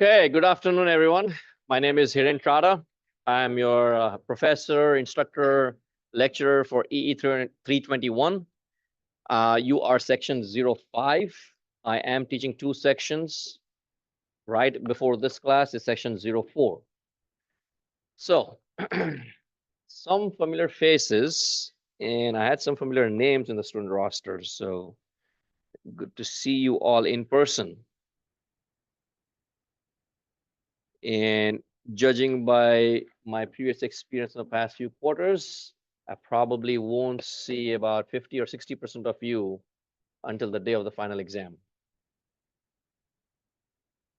Okay, good afternoon, everyone. My name is Hiren Trada. I'm your professor, instructor, lecturer for EE 321. You are section 05. I am teaching two sections. Right before this class is section 04. So, some familiar faces, and I had some familiar names in the student roster. So, good to see you all in person. And judging by my previous experience in the past few quarters, I probably won't see about 50 or 60% of you until the day of the final exam.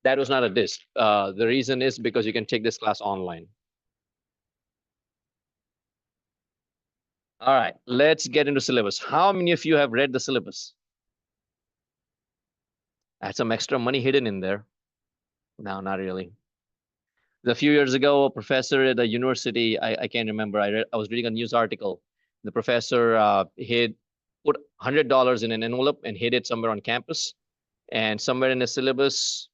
That was not a diss. The reason is because you can take this class online. All right, let's get into syllabus. How many of you have read the syllabus? I had some extra money hidden in there. No, not really. A few years ago, a professor at a university, I can't remember, I was reading a news article. The professor hid put $100 in an envelope and hid it somewhere on campus. And somewhere in the syllabus,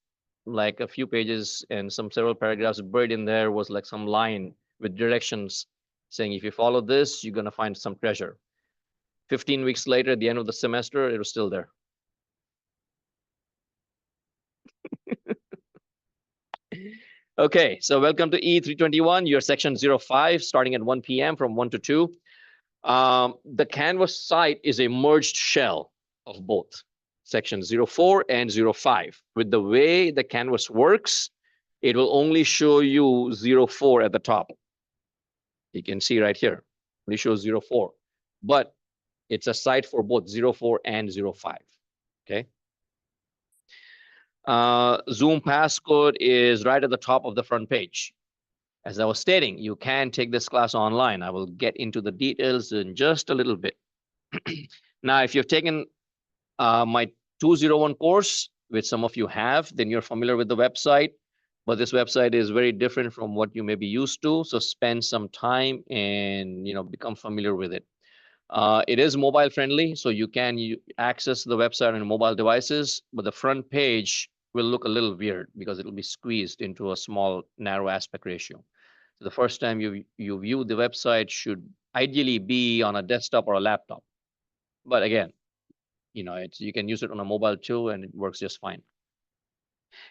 like a few pages and some several paragraphs buried in there was like some line with directions saying, if you follow this, you're going to find some treasure. 15 weeks later, at the end of the semester, it was still there. Okay, so welcome to E321, your section 05, starting at 1 p.m. from 1 to 2. The Canvas site is a merged shell of both section 04 and 05. With the way the Canvas works, it will only show you 04 at the top. You can see right here, it shows 04, but it's a site for both 04 and 05. Okay. Zoom passcode is right at the top of the front page. As I was stating, you can take this class online. I will get into the details in just a little bit. Now, if you've taken my 201 course, which some of you have, then you're familiar with the website. But this website is very different from what you may be used to. So spend some time and become familiar with it. It is mobile friendly, so you can access the website on mobile devices, but the front page will look a little weird because it will be squeezed into a small, narrow aspect ratio. So the first time you view the website should ideally be on a desktop or a laptop. But again, you can use it on a mobile too, and it works just fine.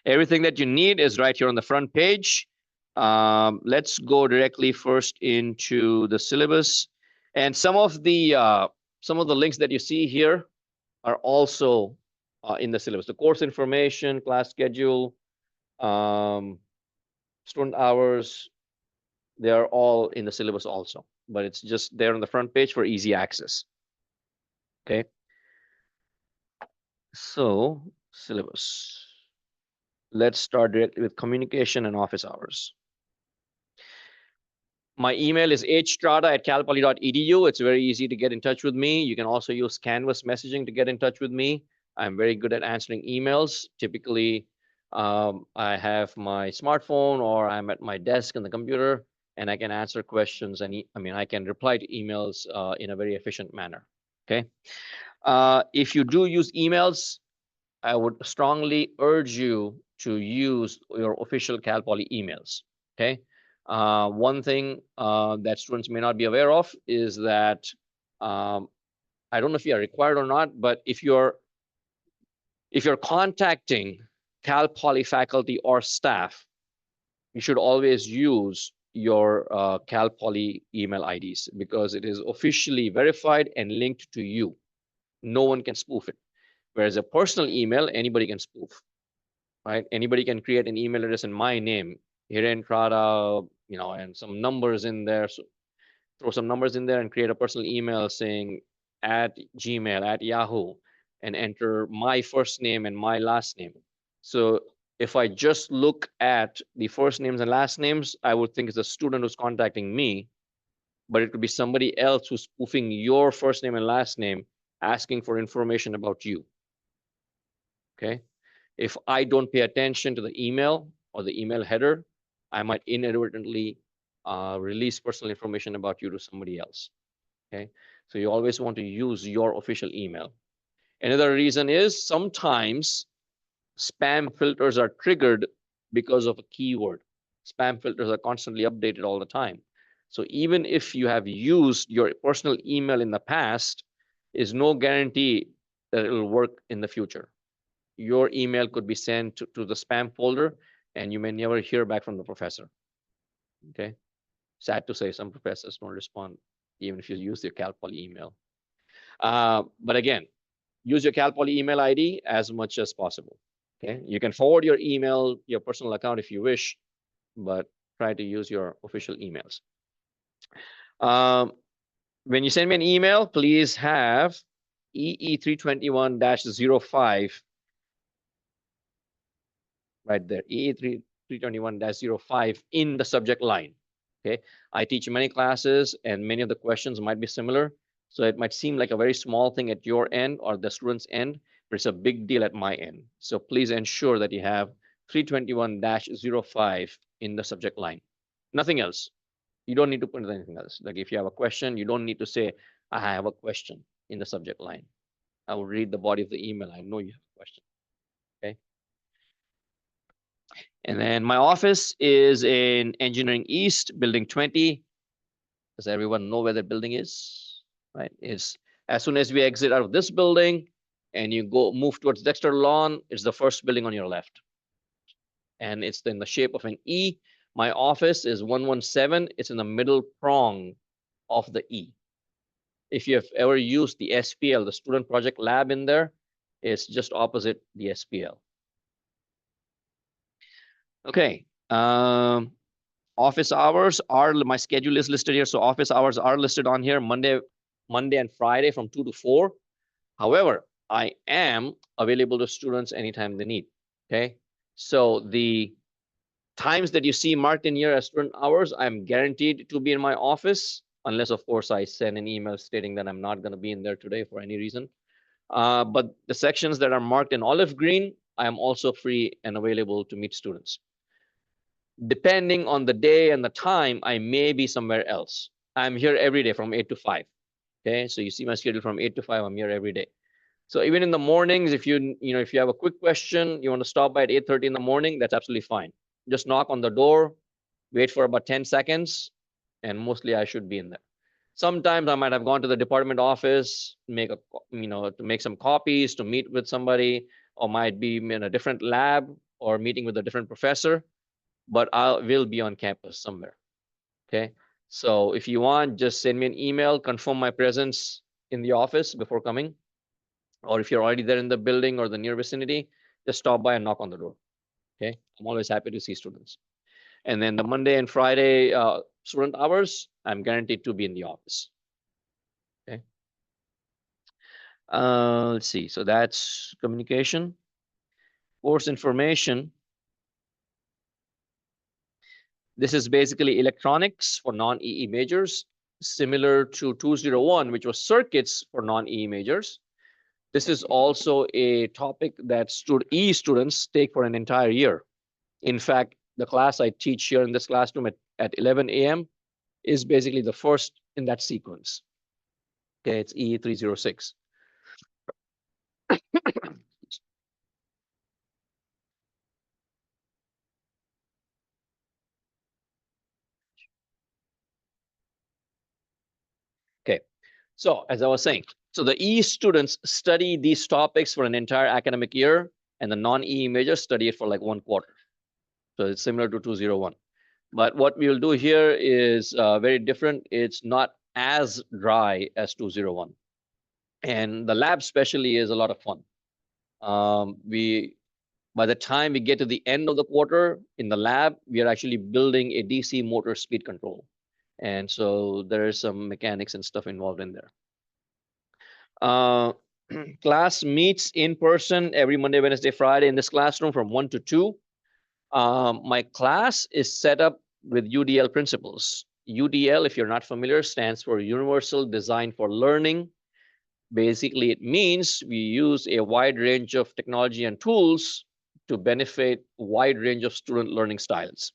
Everything that you need is right here on the front page. Let's go directly first into the syllabus. And some of the links that you see here are also in the syllabus. The course information, class schedule, student hours, they are all in the syllabus also. But it's just there on the front page for easy access. Okay. So, syllabus. Let's start directly with communication and office hours. My email is hstrada@calpoly.edu. It's very easy to get in touch with me. You can also use Canvas messaging to get in touch with me. I'm very good at answering emails. Typically, I have my smartphone or I'm at my desk on the computer, and I can answer questions. And I can reply to emails in a very efficient manner. Okay. If you do use emails, I would strongly urge you to use your official Cal Poly emails. Okay. One thing that students may not be aware of is that I don't know if you are required or not, but if you're contacting Cal Poly faculty or staff, you should always use your Cal Poly email IDs because it is officially verified and linked to you. No one can spoof it. Whereas a personal email, anybody can spoof, right? Anybody can create an email address in my name, Hiren Trada, and some numbers in there. So throw some numbers in there and create a personal email saying at Gmail, at Yahoo, and enter my first name and my last name. So if I just look at the first names and last names, I would think it's a student who's contacting me, but it could be somebody else who's spoofing your first name and last name, asking for information about you. Okay. If I don't pay attention to the email or the email header, I might inadvertently release personal information about you to somebody else. Okay, so you always want to use your official email. Another reason is sometimes spam filters are triggered because of a keyword. Spam filters are constantly updated all the time. So even if you have used your personal email in the past, is no guarantee that it will work in the future. Your email could be sent to the spam folder, and you may never hear back from the professor. Okay. Sad to say, some professors don't respond, even if you use your Cal Poly email. But again, use your Cal Poly email ID as much as possible. Okay. You can forward your email, your personal account if you wish, but try to use your official emails. When you send me an email, please have EE321-05 right there, EE321-05 in the subject line. Okay, I teach many classes and many of the questions might be similar. So it might seem like a very small thing at your end or the student's end, but it's a big deal at my end. So please ensure that you have 321-05 in the subject line. Nothing else. You don't need to put anything else. Like if you have a question, you don't need to say, I have a question in the subject line. I will read the body of the email. I know you have a question. Okay. And then my office is in Engineering East, Building 20. Does everyone know where the building is? Right. It's as soon as we exit out of this building and you move towards Dexter Lawn, it's the first building on your left. And it's in the shape of an E. My office is 117. It's in the middle prong of the E. If you have ever used the SPL, the Student Project Lab in there, it's just opposite the SPL. Okay. Office hours are, my schedule is listed here. So office hours are listed on here, Monday and Friday from 2 to 4. However, I am available to students anytime they need. Okay. So the times that you see marked in here as student hours, I'm guaranteed to be in my office, unless of course I send an email stating that I'm not going to be in there today for any reason. But the sections that are marked in olive green, I am also free and available to meet students. Depending on the day and the time, I may be somewhere else. I'm here every day from 8 to 5. Okay, so you see my schedule from 8 to 5. I'm here every day. So even in the mornings, if you have a quick question, you want to stop by at 8:30 in the morning, that's absolutely fine. Just knock on the door, wait for about 10 seconds, and mostly I should be in there. Sometimes I might have gone to the department office, to make some copies, to meet with somebody, or might be in a different lab or meeting with a different professor, but I will be on campus somewhere. Okay. So if you want, just send me an email, confirm my presence in the office before coming. Or if you're already there in the building or the near vicinity, just stop by and knock on the door. Okay. I'm always happy to see students. And then the Monday and Friday student hours, I'm guaranteed to be in the office. Okay. Let's see. So that's communication. Course information. This is basically electronics for non-EE majors, similar to 201, which was circuits for non-EE majors. This is also a topic that EE students take for an entire year. In fact, the class I teach here in this classroom at 11 a.m. is basically the first in that sequence. Okay, it's EE 306. Okay, so as I was saying, so the EE students study these topics for an entire academic year, and the non-EE majors study it for like 1 quarter. So it's similar to 201. But what we will do here is very different. It's not as dry as 201. And the lab especially is a lot of fun. By the time we get to the end of the quarter in the lab, we are actually building a DC motor speed control. And so there is some mechanics and stuff involved in there. Class meets in person every Monday, Wednesday, Friday in this classroom from 1 to 2. My class is set up with UDL principles. UDL, if you're not familiar, stands for Universal Design for Learning. Basically, it means we use a wide range of technology and tools to benefit a wide range of student learning styles.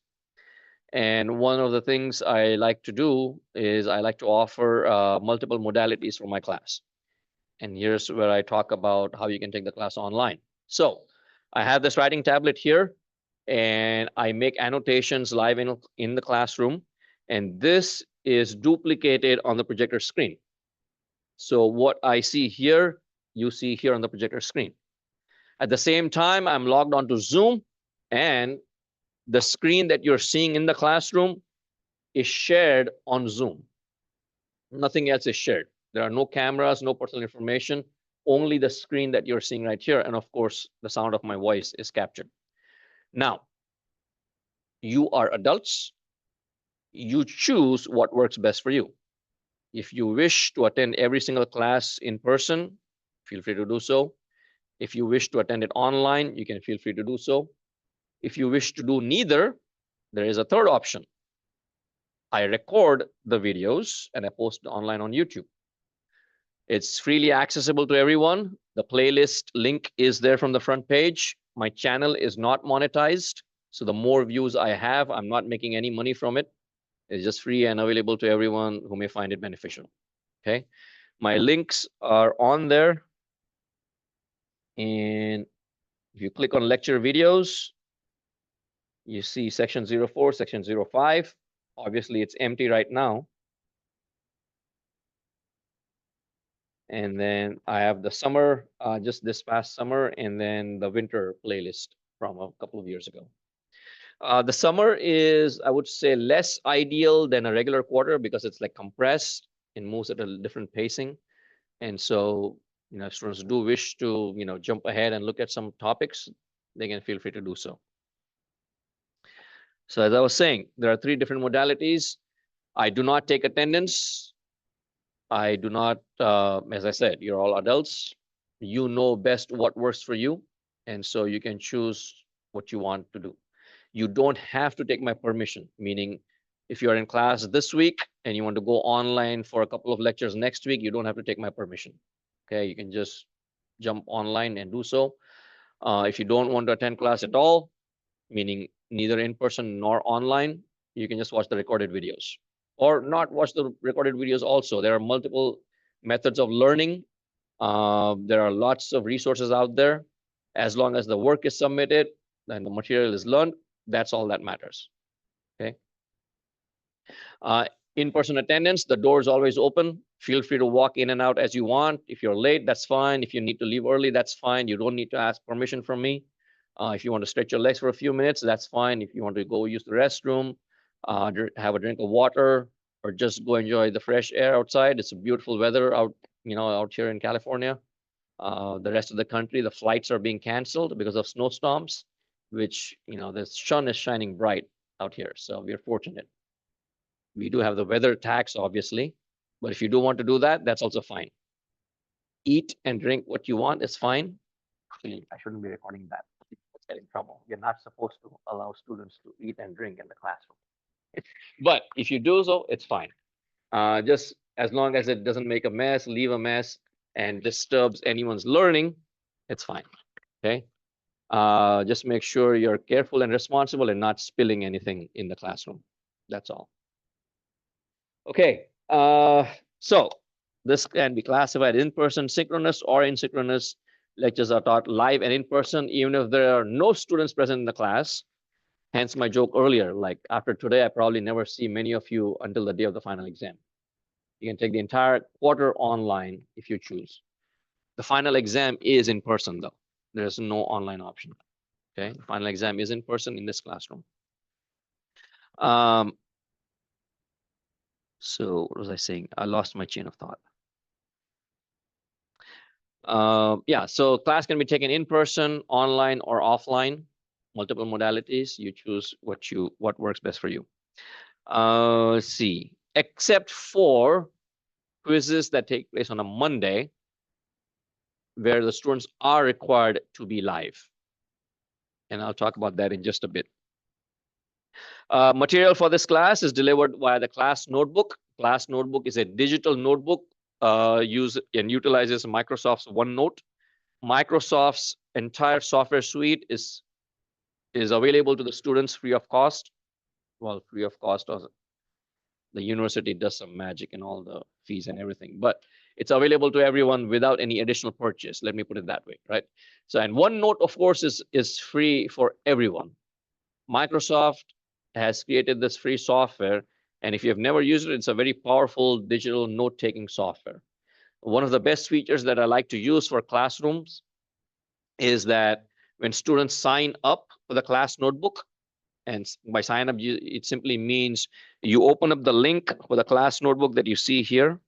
And one of the things I like to do is I like to offer multiple modalities for my class. And here's where I talk about how you can take the class online. So I have this writing tablet here. and I make annotations live in the classroom. And this is duplicated on the projector screen. So what I see here, you see here on the projector screen. At the same time, I'm logged onto Zoom, and the screen that you're seeing in the classroom is shared on Zoom. Nothing else is shared. There are no cameras, no personal information, only the screen that you're seeing right here. And of course, the sound of my voice is captured. Now, you are adults. You choose what works best for you. If you wish to attend every single class in person, feel free to do so. If you wish to attend it online, you can feel free to do so. If you wish to do neither, there is a third option. I record the videos and I post online on YouTube. It's freely accessible to everyone. The playlist link is there from the front page. My channel is not monetized. So the more views I have, I'm not making any money from it. It's just free and available to everyone who may find it beneficial. Okay. My links are on there. And if you click on lecture videos, you see section 04, section 05. Obviously, it's empty right now. And then I have the summer, just this past summer, and then the winter playlist from a couple of years ago. The summer is, I would say, less ideal than a regular quarter because it's like compressed and moves at a different pacing. And so, if students do wish to, jump ahead and look at some topics, they can feel free to do so. So as I was saying, there are 3 different modalities. I do not take attendance. I do not, as I said, you're all adults. You know best what works for you. And so you can choose what you want to do. You don't have to take my permission, meaning if you're in class this week and you want to go online for a couple of lectures next week, you don't have to take my permission. Okay, you can just jump online and do so. If you don't want to attend class at all, meaning neither in person nor online, you can just watch the recorded videos or not watch the recorded videos also. There are multiple methods of learning. There are lots of resources out there. As long as the work is submitted and the material is learned, that's all that matters. Okay. In-person attendance, the door is always open. Feel free to walk in and out as you want. If you're late, that's fine. If you need to leave early, that's fine. You don't need to ask permission from me. If you want to stretch your legs for a few minutes, that's fine. If you want to go use the restroom, have a drink of water, or just go enjoy the fresh air outside. It's a beautiful weather out, out here in California. The rest of the country, the flights are being canceled because of snowstorms, which, the sun is shining bright out here. So we're fortunate. We do have the weather tax, obviously, but if you do want to do that, that's also fine. Eat and drink what you want is fine. Actually, I shouldn't be recording that. Let's get in trouble. You're not supposed to allow students to eat and drink in the classroom. But if you do so, it's fine. Just as long as it doesn't make a mess, leave a mess, and disturbs anyone's learning, it's fine. Okay. Just make sure you're careful and responsible and not spilling anything in the classroom. That's all. Okay. So this can be classified in person, synchronous or asynchronous. Lectures are taught live and in person, even if there are no students present in the class. Hence my joke earlier, like after today, I probably never see many of you until the day of the final exam. You can take the entire quarter online if you choose. The final exam is in person though. There's no online option. Okay, the final exam is in person in this classroom. So what was I saying? I lost my chain of thought. Yeah, so class can be taken in person, online, or offline. Multiple modalities. You choose what works best for you. Let's see. Except for quizzes that take place on a Monday, where the students are required to be live. And I'll talk about that in just a bit. Material for this class is delivered via the class notebook. Class notebook is a digital notebook used and utilizes Microsoft's OneNote. Microsoft's entire software suite is available to the students free of cost. Well, free of cost. The university does some magic and all the fees and everything, but it's available to everyone without any additional purchase. Let me put it that way, right? So, and OneNote, of course, is free for everyone. Microsoft has created this free software, and if you have never used it, it's a very powerful digital note-taking software. One of the best features that I like to use for classrooms is that when students sign up for the class notebook, and by sign up, it simply means you open up the link for the class notebook that you see here,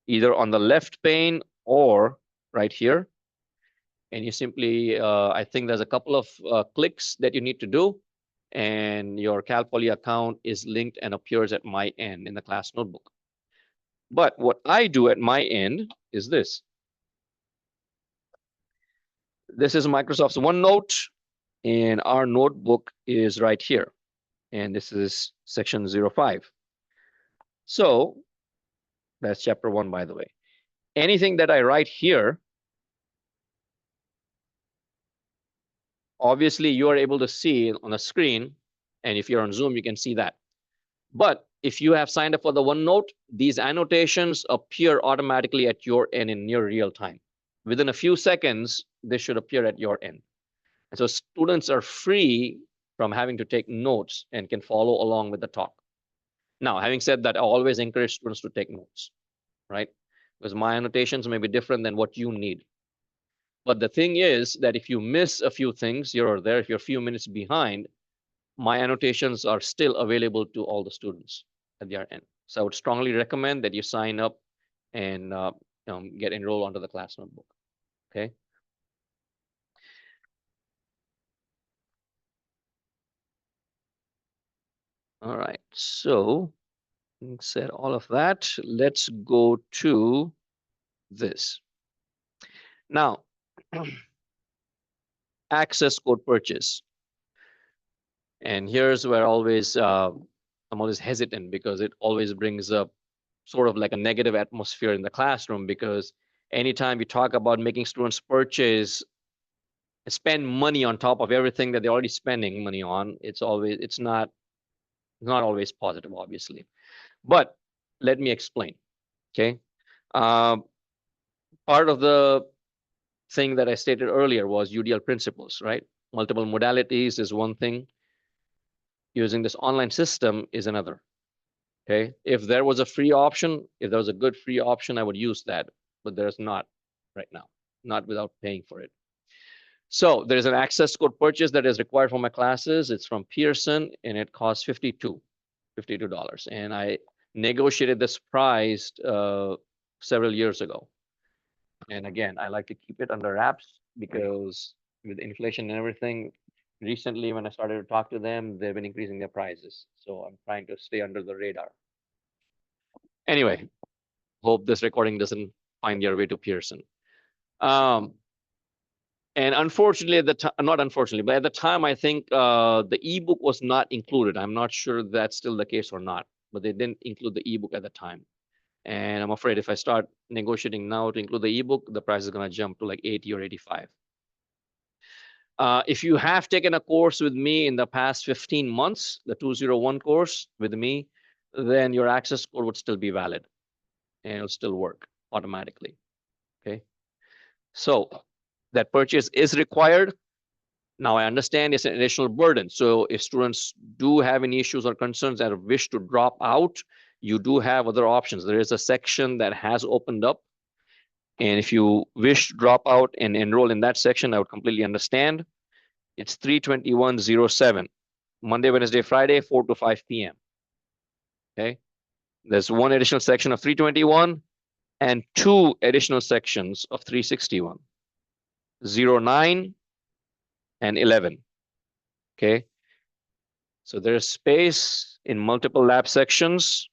either on the left pane or right here. And you simply, I think there's a couple of clicks that you need to do, and your Cal Poly account is linked and appears at my end in the class notebook. But what I do at my end is this. This is Microsoft's OneNote, and our notebook is right here. And this is section 05. So that's chapter 1, by the way. Anything that I write here, obviously you are able to see on the screen. And if you're on Zoom, you can see that. But if you have signed up for the OneNote, these annotations appear automatically at your end in near real time. Within a few seconds, they should appear at your end. And so students are free from having to take notes and can follow along with the talk. Now, having said that, I always encourage students to take notes, right? Because my annotations may be different than what you need. But the thing is that if you miss a few things here or there, if you're a few minutes behind, my annotations are still available to all the students at their end. So I would strongly recommend that you sign up and get enrolled onto the class notebook. Okay. All right. So said all of that. Let's go to this. Now, access code purchase. And here's where I'm always hesitant because it always brings up sort of like a negative atmosphere in the classroom, because anytime you talk about making students spend money on top of everything that they're already spending money on, it's not always positive, obviously. But let me explain. Okay. Part of the thing that I stated earlier was UDL principles, right? Multiple modalities is one thing. Using this online system is another. Okay. If there was a free option, if there was a good free option, I would use that, but there's not right now, not without paying for it. So there's an access code purchase that is required for my classes. It's from Pearson and it costs $52. And I negotiated this price several years ago. And again, I like to keep it under wraps because with inflation and everything, recently when I started to talk to them, they've been increasing their prices. So I'm trying to stay under the radar. Anyway, hope this recording doesn't find your way to Pearson. And unfortunately, not unfortunately, but at the time, I think the ebook was not included. I'm not sure that's still the case or not, but they didn't include the ebook at the time. And I'm afraid if I start negotiating now to include the ebook, the price is going to jump to like 80 or 85. If you have taken a course with me in the past 15 months, the 201 course with me, then your access code would still be valid and it'll still work automatically. Okay. So that purchase is required. Now I understand it's an additional burden. So if students do have any issues or concerns that wish to drop out, you do have other options. There is a section that has opened up. And if you wish to drop out and enroll in that section, I would completely understand. It's 32107, Monday, Wednesday, Friday, 4 to 5 p.m. Okay. There's one additional section of 321 and two additional sections of 361, 09 and 11. Okay. So there's space in multiple lab sections,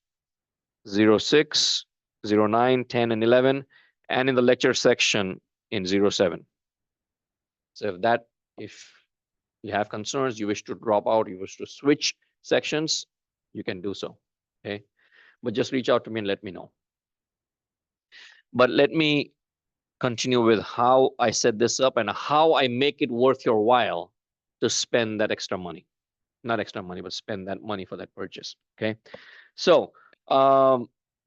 06, 09, 10, and 11, and in the lecture section in 07. So if you have concerns, you wish to drop out, you wish to switch sections, you can do so. Okay. But just reach out to me and let me know. But let me continue with how I set this up and how I make it worth your while to spend that extra money. Not extra money, but spend that money for that purchase. Okay. So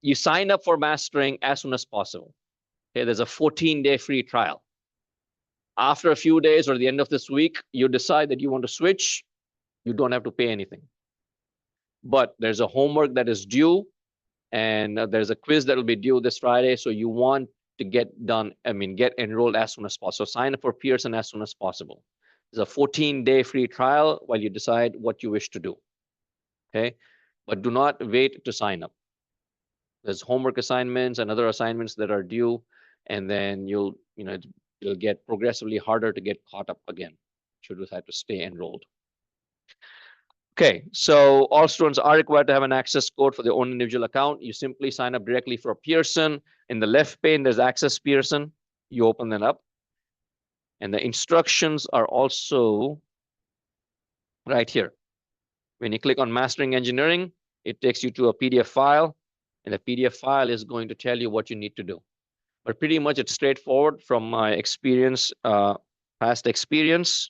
you sign up for mastering as soon as possible. Okay. There's a 14-day free trial. After a few days or the end of this week, you decide that you want to switch, You don't have to pay anything. But there's a homework that is due, and there's a quiz that will be due this Friday. So you want to get done, get enrolled as soon as possible. So sign up for Pearson as soon as possible. There's a 14-day free trial while you decide what you wish to do. Okay, but do not wait to sign up. There's homework assignments and other assignments that are due, and then it'll get progressively harder to get caught up again should you decide to stay enrolled. Okay, so all students are required to have an access code for their own individual account. You simply sign up directly for Pearson. In the left pane, there's Access Pearson. You open that up. And the instructions are also right here. When you click on Mastering Engineering, it takes you to a PDF file. And the PDF file is going to tell you what you need to do. But pretty much it's straightforward from my experience, past experience.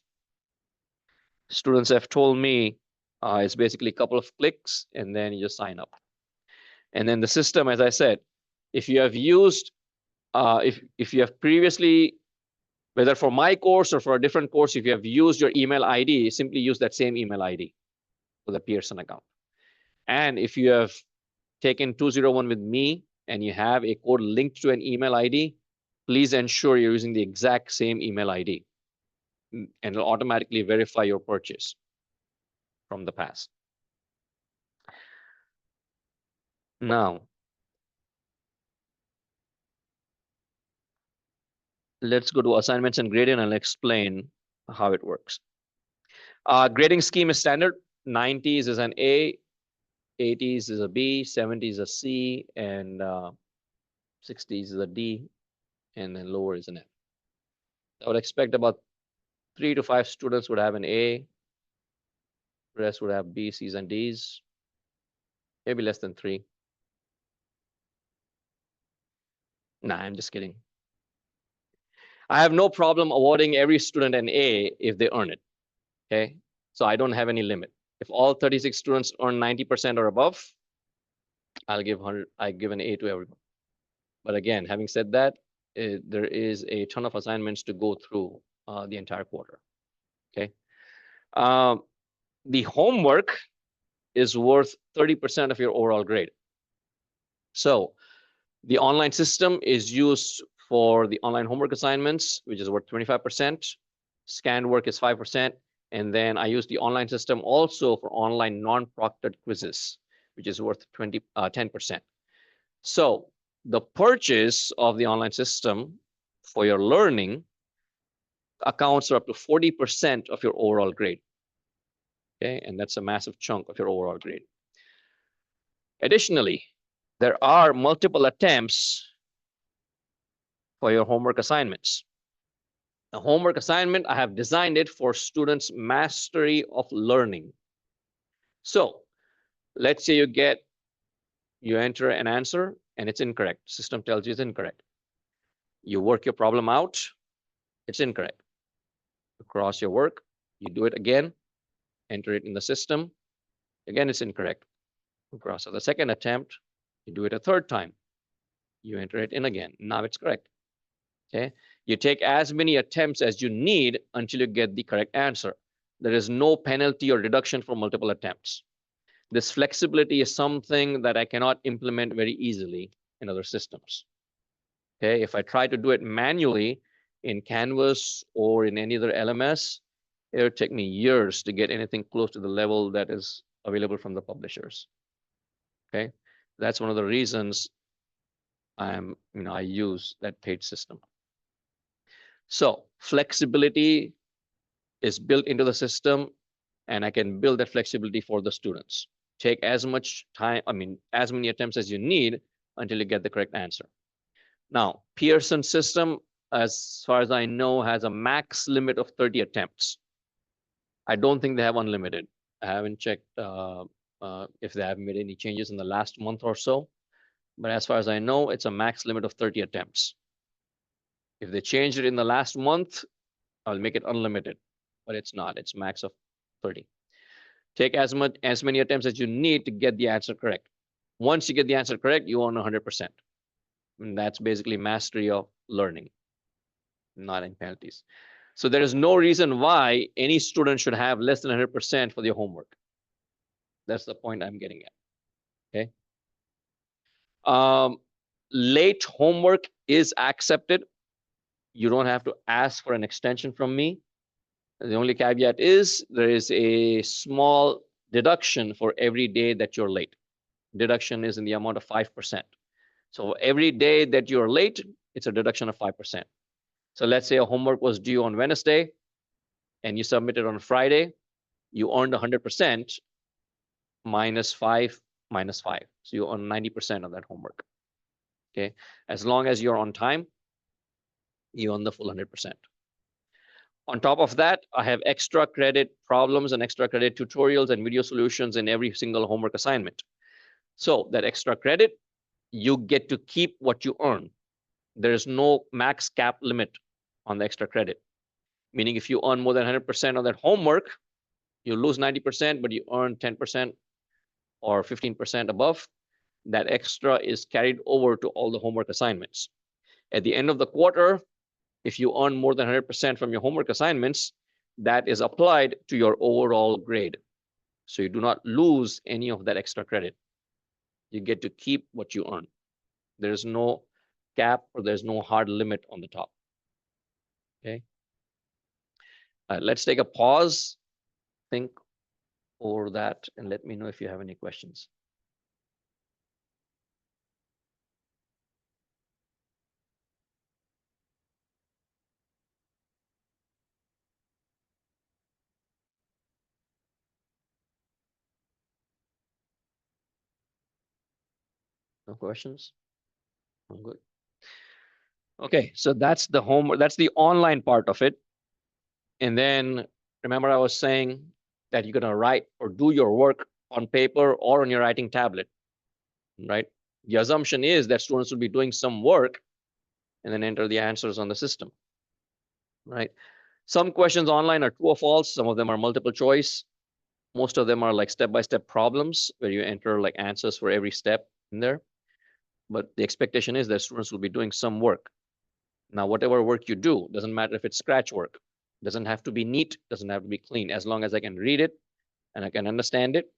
Students have told me it's basically a couple of clicks and then you just sign up. And then the system, as I said, if you have used, if you have previously, whether for my course or for a different course, if you have used your email ID, simply use that same email ID for the Pearson account. And if you have taken 201 with me and you have a code linked to an email ID, please ensure you're using the exact same email ID. And it'll automatically verify your purchase from the past. Now, let's go to assignments and grading, and I'll explain how it works. Grading scheme is standard. 90s is an A, 80s is a B, 70s is a C, and 60s is a D, and then lower is an F. I would expect about 3 to 5 students would have an A. The rest would have B, C's, and D's. Maybe less than 3. Nah, I'm just kidding. I have no problem awarding every student an A if they earn it. Okay, so I don't have any limit. If all 36 students earn 90% or above, I'll give 100. I give an A to everyone. But again, having said that, there is a ton of assignments to go through the entire quarter. Okay, the homework is worth 30% of your overall grade. So the online system is used for the online homework assignments, which is worth 25%. Scanned work is 5%. And then I use the online system also for online non-proctored quizzes, which is worth 10%. So the purchase of the online system for your learning accounts for up to 40% of your overall grade. Okay, and that's a massive chunk of your overall grade. Additionally, there are multiple attempts for your homework assignments. A homework assignment, I have designed it for students' mastery of learning. So let's say you enter an answer and it's incorrect. System tells you it's incorrect. You work your problem out, it's incorrect. You cross your work, you do it again, enter it in the system. Again, it's incorrect. You cross the second attempt, you do it a third time. You enter it in again. Now it's correct. Okay. You take as many attempts as you need until you get the correct answer. There is no penalty or deduction for multiple attempts. This flexibility is something that I cannot implement very easily in other systems. Okay, if I try to do it manually in Canvas or in any other LMS, it would take me years to get anything close to the level that is available from the publishers. Okay, that's one of the reasons I use that paid system. So flexibility is built into the system, and I can build that flexibility for the students. Take as much time, as many attempts as you need until you get the correct answer. Now, Pearson system, as far as I know, has a max limit of 30 attempts. I don't think they have unlimited. I haven't checked if they have made any changes in the last month or so. But as far as I know, it's a max limit of 30 attempts. If they changed it in the last month, I'll make it unlimited, but it's not. It's max of 30. Take as many attempts as you need to get the answer correct. Once you get the answer correct, you own 100%. And that's basically mastery of learning, not in penalties. So there is no reason why any student should have less than 100% for their homework. That's the point I'm getting at. Okay. Late homework is accepted. You don't have to ask for an extension from me. The only caveat is there is a small deduction for every day that you're late. Deduction is in the amount of 5%. So every day that you're late, it's a deduction of 5%. So let's say a homework was due on Wednesday and you submitted on Friday, you earned 100% minus 5 minus 5. So you earn 90% of that homework. Okay. As long as you're on time, you earn the full 100%. On top of that, I have extra credit problems and extra credit tutorials and video solutions in every single homework assignment. So that extra credit, you get to keep what you earn. There is no max cap limit on the extra credit. Meaning if you earn more than 100% of that homework, you lose 90%, but you earn 10% or 15% above. That extra is carried over to all the homework assignments. At the end of the quarter, if you earn more than 100% from your homework assignments, that is applied to your overall grade. So you do not lose any of that extra credit. You get to keep what you earn. There's no cap or there's no hard limit on the top. Okay. Let's take a pause, think over that, and let me know if you have any questions. No questions? I'm good. Okay, so that's the homework. That's the online part of it. And then remember I was saying that you're going to write or do your work on paper or on your writing tablet, right? The assumption is that students will be doing some work and then enter the answers on the system, right? Some questions online are true or false. Some of them are multiple choice. Most of them are like step-by-step problems where you enter like answers for every step in there. But the expectation is that students will be doing some work. Now, whatever work you do, doesn't matter if it's scratch work, doesn't have to be neat, doesn't have to be clean. As long as I can read it and I can understand it,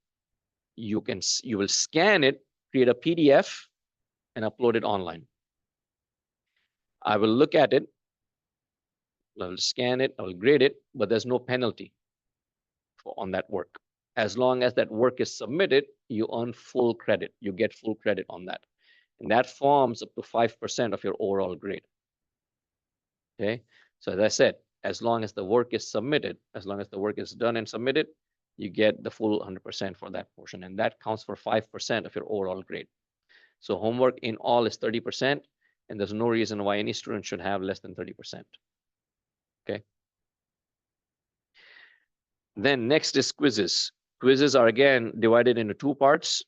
you will scan it, create a PDF, and upload it online. I will look at it, I will scan it, I will grade it, but there's no penalty on that work. As long as that work is submitted, you earn full credit. You get full credit on that. And that forms up to 5% of your overall grade. Okay. So as I said, as long as the work is submitted, as long as the work is done and submitted, you get the full 100% for that portion. And that counts for 5% of your overall grade. So homework in all is 30%. And there's no reason why any student should have less than 30%. Okay. Then next is quizzes. Quizzes are again divided into two parts.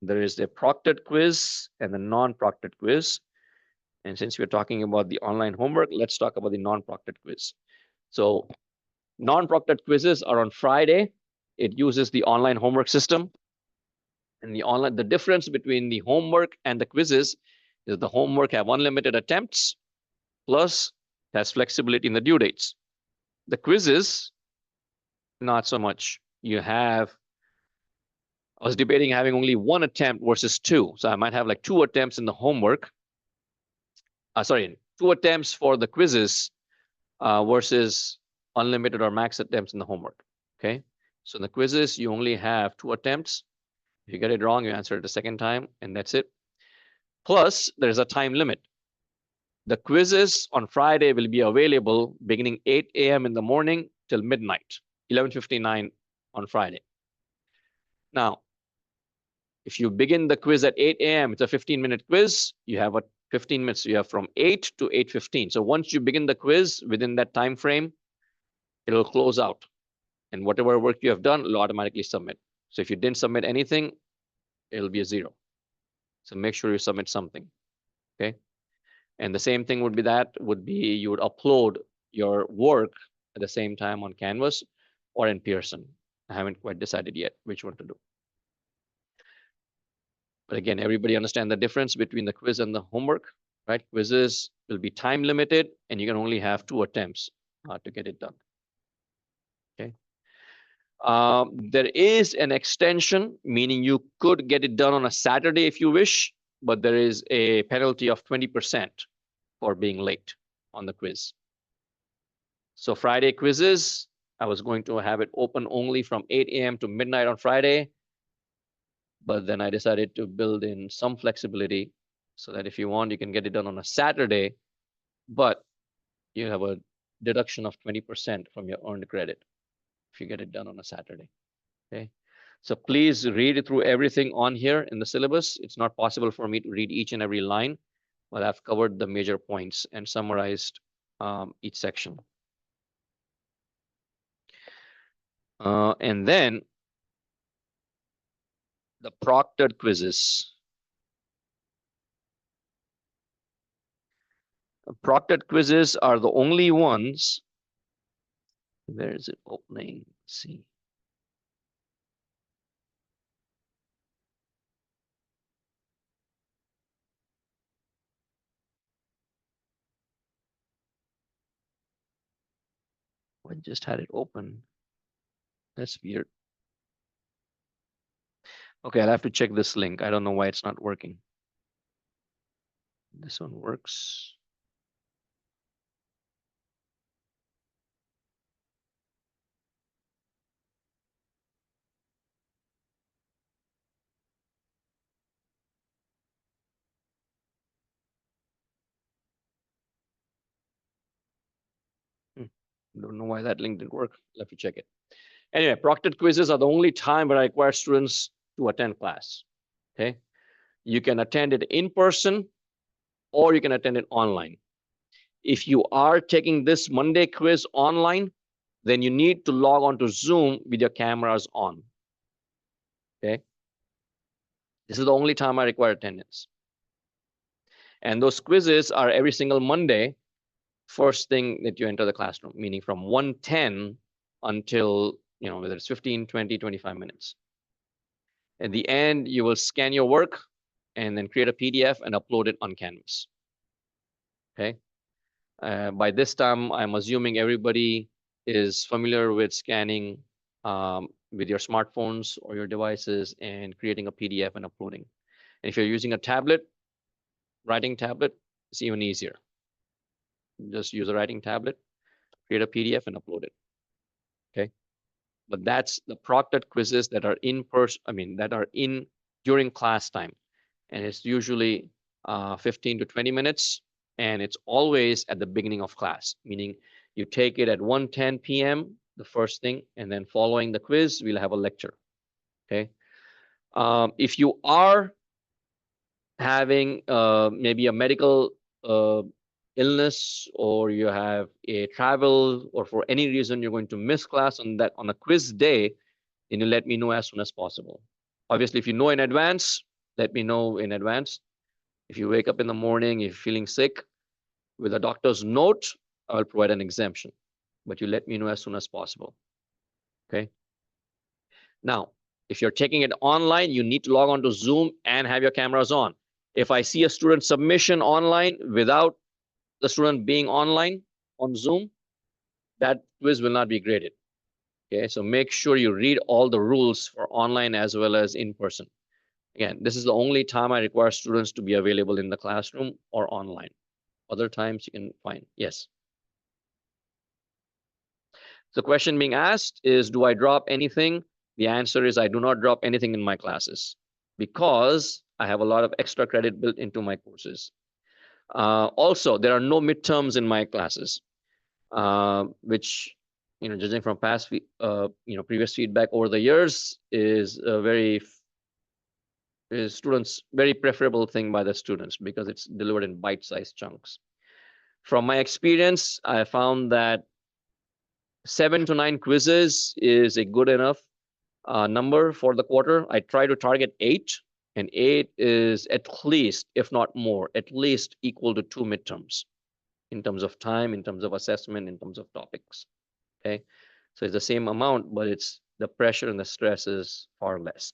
There is a proctored quiz and a non-proctored quiz. And since we're talking about the online homework, let's talk about the non-proctored quiz. So non-proctored quizzes are on Friday. It uses the online homework system. And the difference between the homework and the quizzes is the homework have unlimited attempts, plus has flexibility in the due dates. The quizzes, not so much. I was debating having only one attempt versus two. So I might have like 2 attempts in the homework. 2 attempts for the quizzes versus unlimited or max attempts in the homework. Okay. So in the quizzes, you only have 2 attempts. If you get it wrong, you answer it the second time, and that's it. Plus, there's a time limit. The quizzes on Friday will be available beginning 8 a.m. in the morning till midnight, 11:59 on Friday. Now, if you begin the quiz at 8 a.m., it's a 15-minute quiz. You have a 15 minutes. You have from 8 to 8:15. So once you begin the quiz within that time frame, it'll close out. And whatever work you have done, it'll automatically submit. So if you didn't submit anything, it'll be a 0. So make sure you submit something. Okay. And the same thing would be you would upload your work at the same time on Canvas or in Pearson. I haven't quite decided yet which one to do. But again, everybody understand the difference between the quiz and the homework, right? Quizzes will be time limited and you can only have 2 attempts. to get it done. Okay. There is an extension, meaning you could get it done on a Saturday if you wish, but there is a penalty of 20% for being late on the quiz. So Friday quizzes, I was going to have it open only from 8 a.m. to midnight on Friday, but then I decided to build in some flexibility so that if you want, you can get it done on a Saturday, but you have a deduction of 20% from your earned credit if you get it done on a Saturday. Okay. So please read through everything on here in the syllabus. It's not possible for me to read each and every line, but I've covered the major points and summarized each section. And then the proctored quizzes. Proctored quizzes are the only ones. Where is it opening? Let's see. I just had it open. That's weird. Okay, I'll have to check this link. I don't know why it's not working. This one works. Don't know why that link didn't work. I'll have to check it. Anyway, proctored quizzes are the only time where I require students to attend class. Okay. You can attend it in person or you can attend it online. If you are taking this Monday quiz online, then you need to log on to Zoom with your cameras on. Okay. This is the only time I require attendance. And those quizzes are every single Monday, first thing that you enter the classroom, meaning from 1:10 until, whether it's 15, 20, 25 minutes. At the end, you will scan your work and then create a PDF and upload it on Canvas. Okay. By this time, I'm assuming everybody is familiar with scanning with your smartphones or your devices and creating a PDF and uploading. And if you're using a tablet, writing tablet, it's even easier. Just use a writing tablet, create a PDF and upload it. Okay. But that's the proctored quizzes that are in person, that are in during class time. And it's usually 15 to 20 minutes. And it's always at the beginning of class, meaning you take it at 1:10 p.m., the first thing, and then following the quiz, we'll have a lecture. Okay. If you are having maybe a medical illness, or you have a travel, or for any reason you're going to miss class on a quiz day, then you let me know as soon as possible. Obviously, if you know in advance, let me know in advance. If you wake up in the morning, if you're feeling sick, with a doctor's note, I will provide an exemption, but you let me know as soon as possible. Okay. Now, if you're taking it online, you need to log on to Zoom and have your cameras on. If I see a student submission online without the student being online on Zoom, that quiz will not be graded. Okay, so make sure you read all the rules for online as well as in person. Again, this is the only time I require students to be available in the classroom or online. Other times you can find. Yes. The question being asked is, do I drop anything? The answer is I do not drop anything in my classes because I have a lot of extra credit built into my courses. Also, there are no midterms in my classes, which, judging from past, previous feedback over the years, is a students very preferable thing by the students because it's delivered in bite-sized chunks. From my experience, I found that 7 to 9 quizzes is a good enough number for the quarter. I try to target 8, and 8 is at least, if not more, at least equal to 2 midterms in terms of time, in terms of assessment, in terms of topics. Okay, so it's the same amount, but it's the pressure and the stress is far less.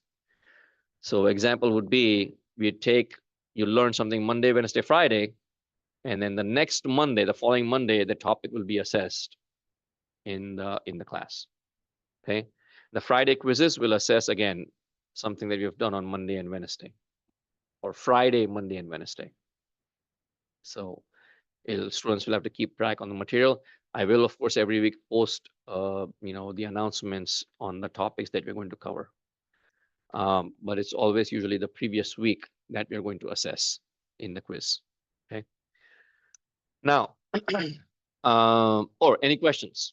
So example would be you learn something Monday, Wednesday, Friday, and then the next Monday, the following Monday, the topic will be assessed. in the class. Okay. The Friday quizzes will assess again something that you've done on Monday and Wednesday, or Friday, Monday, and Wednesday. So students will have to keep track on the material. I will, of course, every week post, the announcements on the topics that we're going to cover. But it's always usually the previous week that we're going to assess in the quiz. Okay. Now, or any questions?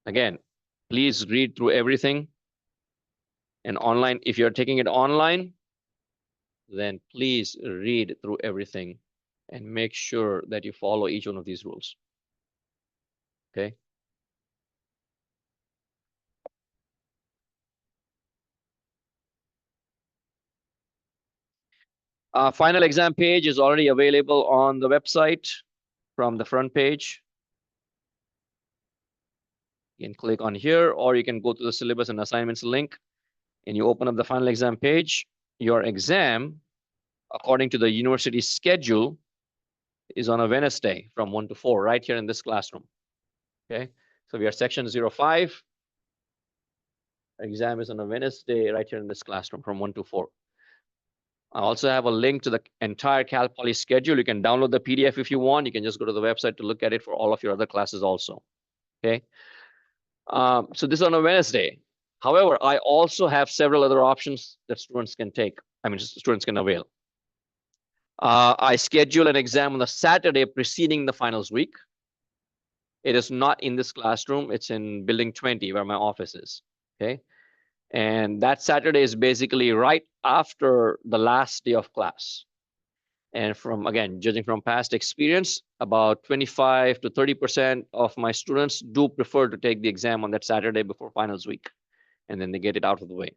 Again, please read through everything. And online, if you're taking it online, then please read through everything and make sure that you follow each one of these rules. Okay. Final exam page is already available on the website from the front page. You can click on here, or you can go to the syllabus and assignments link, and you open up the final exam page. Your exam, according to the university schedule, is on a Wednesday from 1 to 4, right here in this classroom. Okay, so we are section 05. Exam is on a Wednesday right here in this classroom from 1 to 4. I also have a link to the entire Cal Poly schedule. You can download the PDF if you want. You can just go to the website to look at it for all of your other classes also. Okay. So this is on a Wednesday. However, I also have several other options that students can take. I mean, students can avail. I schedule an exam on the Saturday preceding the finals week. It is not in this classroom. It's in building 20 where my office is. Okay. And that Saturday is basically right after the last day of class. And from, again, judging from past experience, about 25 to 30% of my students do prefer to take the exam on that Saturday before finals week. And then they get it out of the way.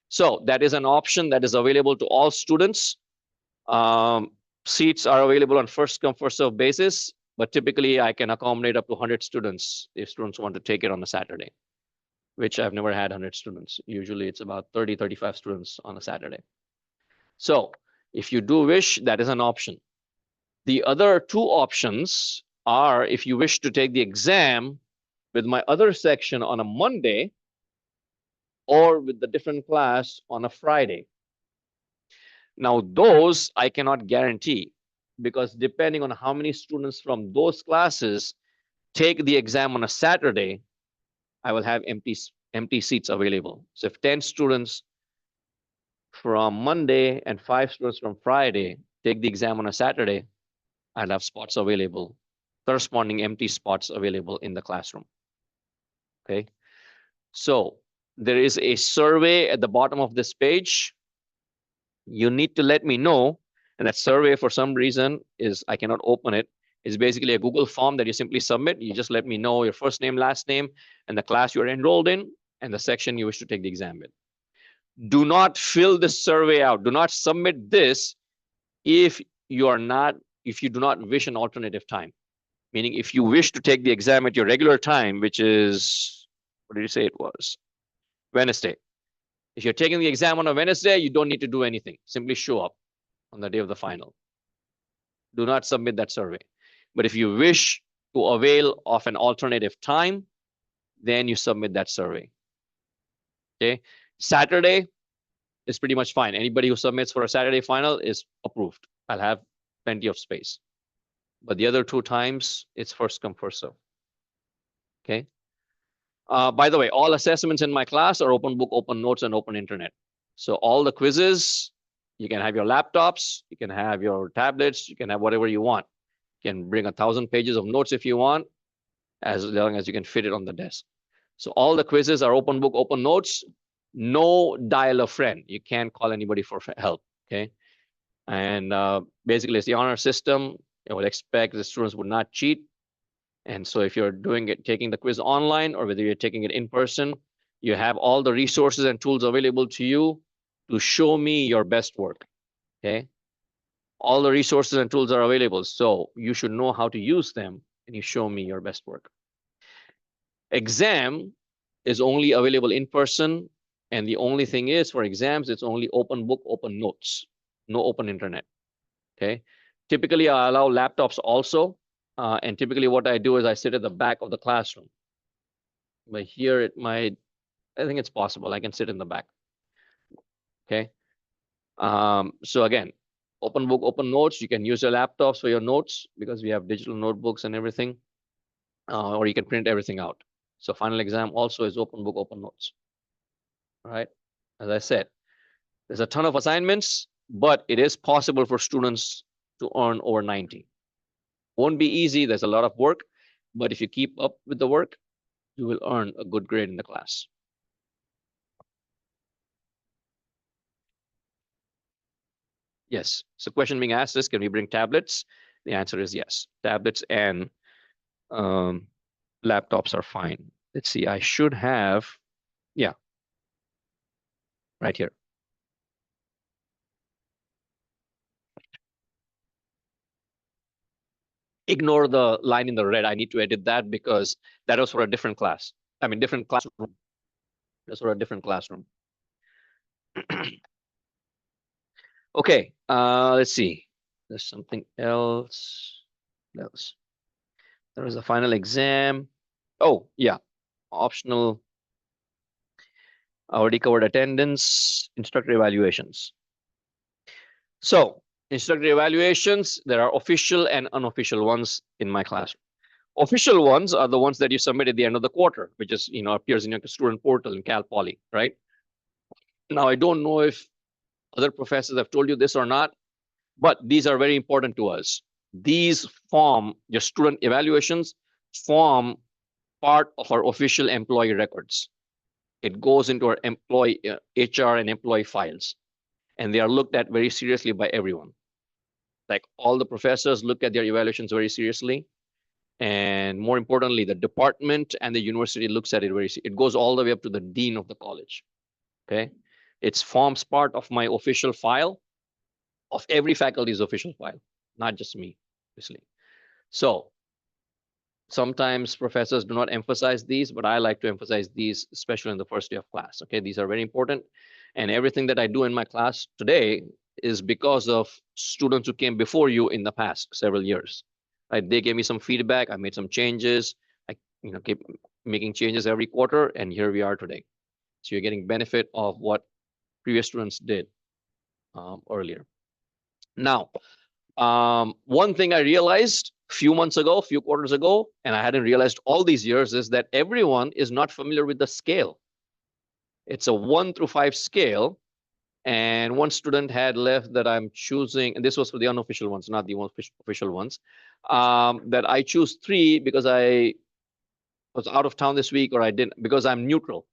So that is an option that is available to all students. Seats are available on first come, first serve basis, but typically I can accommodate up to 100 students if students want to take it on a Saturday, which I've never had 100 students. Usually it's about 30, 35 students on a Saturday. So if you do wish, that is an option. The other two options are if you wish to take the exam with my other section on a Monday or with the different class on a Friday. Now, those I cannot guarantee because depending on how many students from those classes take the exam on a Saturday, I will have empty seats available. So if 10 students from Monday and 5 students from Friday take the exam on a Saturday, I'll have spots available, corresponding empty spots available in the classroom. Okay. So there is a survey at the bottom of this page. You need to let me know. And that survey, for some reason, is I cannot open it. It's basically a Google form that you simply submit. You just let me know your first name, last name, and the class you're enrolled in, and the section you wish to take the exam in. Do not fill this survey out. Do not submit this if you do not wish an alternative time. Meaning if you wish to take the exam at your regular time, which is, what did you say it was? Wednesday. If you're taking the exam on a Wednesday, you don't need to do anything. Simply show up on the day of the final. Do not submit that survey. But if you wish to avail of an alternative time, then you submit that survey. Okay. Saturday is pretty much fine. Anybody who submits for a Saturday final is approved. I'll have plenty of space. But the other two times, it's first come, first serve. Okay. By the way, all assessments in my class are open book, open notes, and open internet. So all the quizzes, you can have your laptops, you can have your tablets, you can have whatever you want. You can bring 1,000 pages of notes if you want, as long as you can fit it on the desk. So all the quizzes are open book, open notes. No dial a friend. You can't call anybody for help. Okay. And basically, it's the honor system. I would expect the students would not cheat. And so if you're taking the quiz online or whether you're taking it in person, you have all the resources and tools available to you to show me your best work. Okay. All the resources and tools are available. So you should know how to use them and you show me your best work. Exam is only available in person. And the only thing is for exams, it's only open book, open notes, no open internet. Okay. Typically, I allow laptops also. And typically what I do is I sit at the back of the classroom. But here it might, I think it's possible. I can sit in the back. Okay. So again, open book, open notes. You can use your laptops for your notes because we have digital notebooks and everything, or you can print everything out. So final exam also is open book, open notes. All right. As I said, there's a ton of assignments, but it is possible for students to earn over 90. Won't be easy. There's a lot of work, but if you keep up with the work, you will earn a good grade in the class. Yes. So question being asked is, can we bring tablets? The answer is yes. Tablets and um, laptops are fine. Let's see. I should have, yeah, right here. Ignore the line in the red. I need to edit that because that was for a different class. I mean, different classroom. That's for a different classroom. Okay. Let's see. There's something else. Else. There was a final exam. Oh, yeah. Optional. Already covered attendance, instructor evaluations. So instructor evaluations, there are official and unofficial ones in my classroom. Official ones are the ones that you submit at the end of the quarter, which is, appears in your student portal in Cal Poly, right? Now, I don't know if other professors have told you this or not, but these are very important to us. These form your student evaluations, form part of our official employee records. It goes into our employee HR and employee files, and they are looked at very seriously by everyone. Like all the professors look at their evaluations very seriously. And more importantly, the department and the university looks at it very, it goes all the way up to the dean of the college. Okay. It forms part of my official file of every faculty's official file, not just me, obviously. So sometimes professors do not emphasize these, but I like to emphasize these, especially in the first day of class. Okay. These are very important. And everything that I do in my class today is because of students who came before you in the past several years. Right? They gave me some feedback. I made some changes. I keep making changes every quarter, and here we are today. So you're getting benefit of what previous students did earlier. Now, one thing I realized a few months ago, a few quarters ago, and I hadn't realized all these years, is that everyone is not familiar with the scale. It's a 1 through 5 scale. And one student had left that I'm choosing, and this was for the unofficial ones, not the official ones, that I choose 3 because I was out of town this week, or I didn't, because I'm neutral.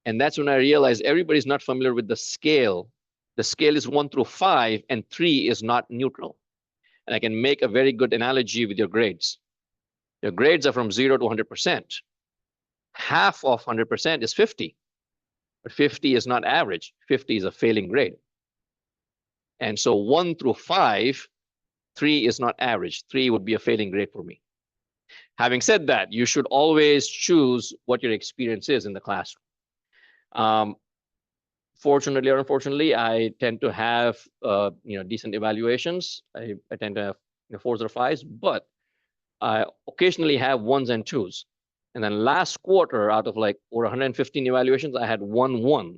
And that's when I realized everybody's not familiar with the scale. The scale is 1 through 5, and 3 is not neutral. And I can make a very good analogy with your grades. Your grades are from 0 to 100%. Half of 100% is 50. But 50 is not average. 50 is a failing grade. And so 1 through 5, 3 is not average. 3 would be a failing grade for me. Having said that, you should always choose what your experience is in the classroom. Fortunately or unfortunately, I tend to have decent evaluations. I tend to have 4s or 5s, but I occasionally have 1s and 2s. And then last quarter, out of like over 115 evaluations, I had 1-1.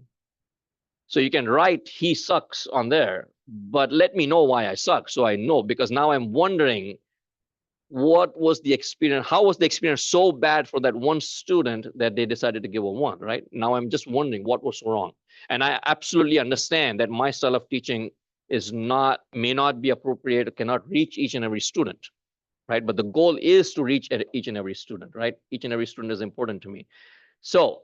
So you can write "he sucks" on there, but let me know why I suck, so I know, because now I'm wondering what was the experience, how was the experience so bad for that one student that they decided to give a 1, right? Now I'm just wondering what was wrong. And I absolutely understand that my style of teaching may not be appropriate, cannot reach each and every student, right? But the goal is to reach each and every student, right? Each and every student is important to me. So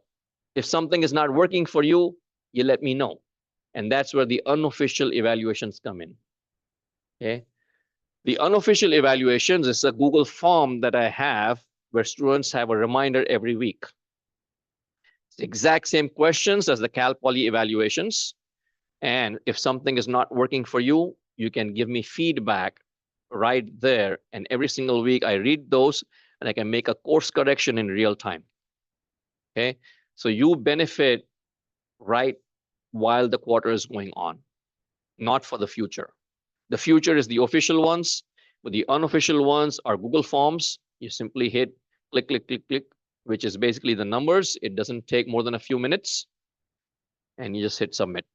if something is not working for you, you let me know. And that's where the unofficial evaluations come in. Okay. The unofficial evaluations is a Google form that I have where students have a reminder every week. It's the exact same questions as the Cal Poly evaluations. And if something is not working for you, you can give me feedback right there. And every single week I read those and I can make a course correction in real time. Okay. So you benefit right while the quarter is going on, not for the future. The future is the official ones. But the unofficial ones are Google Forms. You simply hit click, click, click, click, which is basically the numbers. It doesn't take more than a few minutes. And you just hit submit.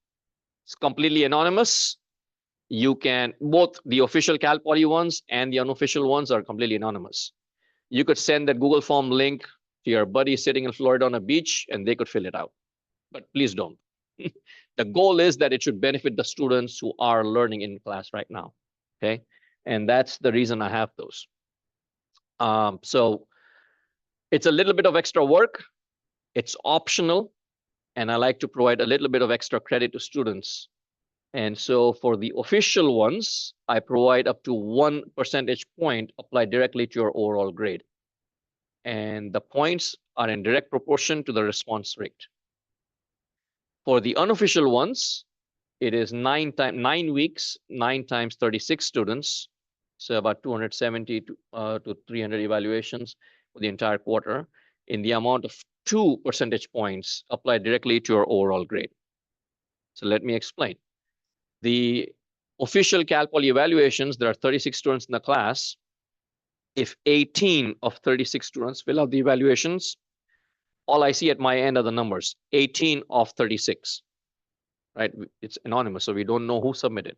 It's completely anonymous. You can, both the official Cal Poly ones and the unofficial ones are completely anonymous. You could send that Google Form link to your buddy sitting in Florida on a beach and they could fill it out. But please don't. The goal is that it should benefit the students who are learning in class right now. Okay. And that's the reason I have those. So it's a little bit of extra work. It's optional. And I like to provide a little bit of extra credit to students. And so for the official ones, I provide up to 1 percentage point applied directly to your overall grade. And the points are in direct proportion to the response rate. For the unofficial ones, it is 9 weeks, 9 times 36 students. So about 270 to 300 evaluations for the entire quarter in the amount of 2 percentage points applied directly to your overall grade. So let me explain. The official Cal Poly evaluations, there are 36 students in the class. If 18 of 36 students fill out the evaluations, all I see at my end are the numbers, 18 of 36, right? It's anonymous, so we don't know who submitted.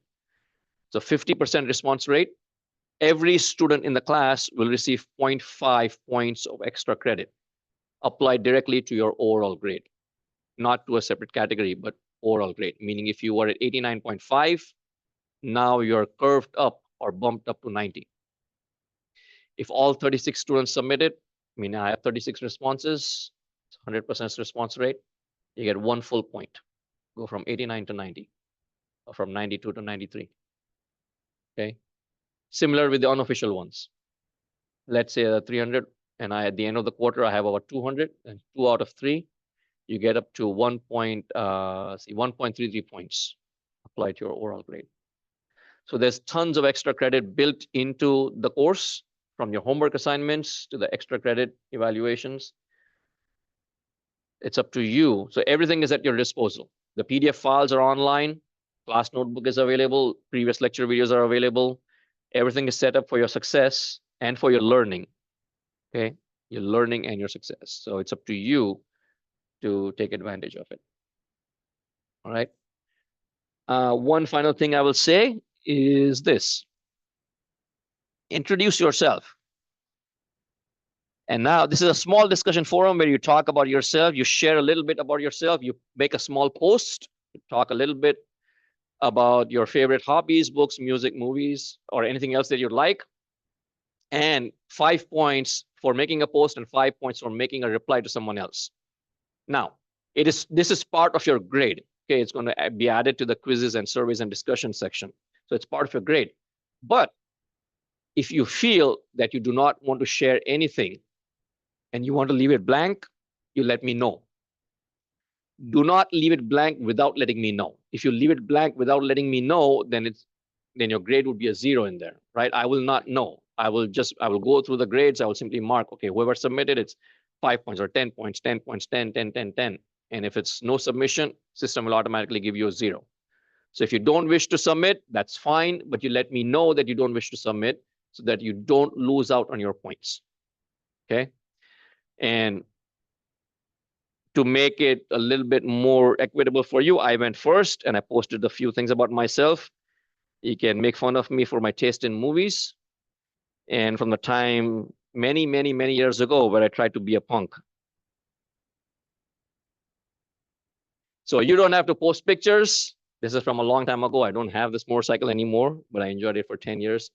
So 50% response rate. Every student in the class will receive 0.5 points of extra credit applied directly to your overall grade, not to a separate category, but overall grade, meaning if you were at 89.5, now you're curved up or bumped up to 90. If all 36 students submitted, I mean, I have 36 responses, it's 100% response rate, you get 1 full point, go from 89 to 90, or from 92 to 93. Okay. Similar with the unofficial ones. Let's say 300, and at the end of the quarter, I have about 200, and 2 out of 3, you get up to 1.33 points applied to your overall grade. So there's tons of extra credit built into the course, from your homework assignments to the extra credit evaluations. It's up to you. So everything is at your disposal. The PDF files are online. Class notebook is available. Previous lecture videos are available. Everything is set up for your success and for your learning. Okay, your learning and your success. So it's up to you to take advantage of it. All right. One final thing I will say is this. Introduce yourself. And now this is a small discussion forum where you talk about yourself, you share a little bit about yourself, you make a small post, talk a little bit about your favorite hobbies, books, music, movies, or anything else that you like. And 5 points for making a post and 5 points for making a reply to someone else. Now, this is part of your grade. Okay, it's going to be added to the quizzes and surveys and discussion section. So it's part of your grade. But if you feel that you do not want to share anything and you want to leave it blank, you let me know. Do not leave it blank without letting me know. If you leave it blank without letting me know, then your grade would be a 0 in there, right? I will not know. I will go through the grades. I will simply mark, okay, whoever submitted, it's 5 points or 10 points, 10 points, 10, 10, 10, 10. And if it's no submission, system will automatically give you a 0. So if you don't wish to submit, that's fine, but you let me know that you don't wish to submit so that you don't lose out on your points. Okay. And to make it a little bit more equitable for you, I went first and I posted a few things about myself. You can make fun of me for my taste in movies. And from the time many, many, many years ago where I tried to be a punk. So you don't have to post pictures. This is from a long time ago. I don't have this motorcycle anymore, but I enjoyed it for 10 years.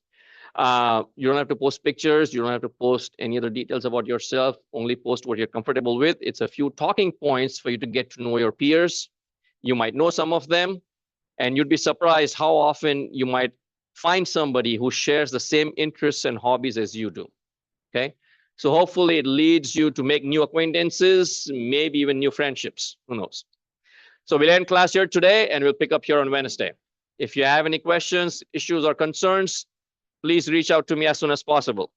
You don't have to post pictures. You don't have to post any other details about yourself. Only post what you're comfortable with. It's a few talking points for you to get to know your peers. You might know some of them, and you'd be surprised how often you might find somebody who shares the same interests and hobbies as you do. Okay, so hopefully it leads you to make new acquaintances, maybe even new friendships. Who knows? So we'll end class here today, and we'll pick up here on Wednesday. If you have any questions, issues, or concerns, please reach out to me as soon as possible.